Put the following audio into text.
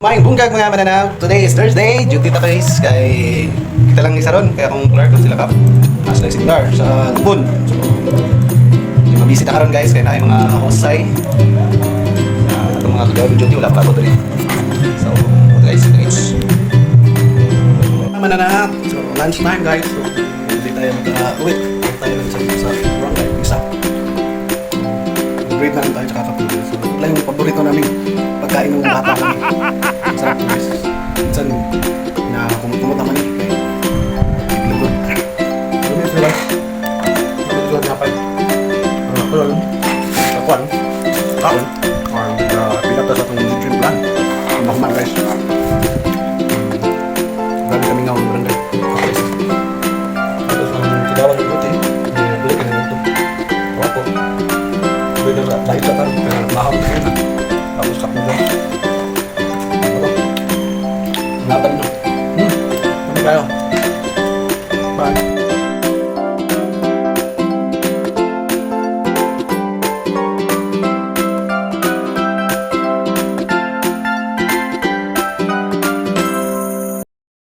Maing bunggag mga mananaw. Today is Thursday. Duty ta guys. Kay kita lang isa ron. Kaya kung Clark sila ka. Mas lang similar sa Lubon. So, di mabisita ka ron guys. Kaya na yung mga hosay. Itong mga kagawin duty. Wala pa ako doon. So, guys, it's mananaw. So, lunch time guys. So, hindi tayo mag-uwi. Tayo sa barangay. Isa. Break na lang tayo sa kakapulong. So, lang yung paborito namin pagkain ng bata namin. Sarap po guys. Minsan, kumot naman eh. Ibilog. Ano yung sila? Ano yung napay? Ano yung kakuan? Kaon? Or pinata sa itong nutrient plan. Ang makuman guys. Grabe kami nga ng barangay. Tapos ang kagawa ng buti, balik ka na nito. Wapo. Balik na lahit sa tarong. Pero mahal na yun. Tapos kapag guys. Laban na. Ano kayo? Bye.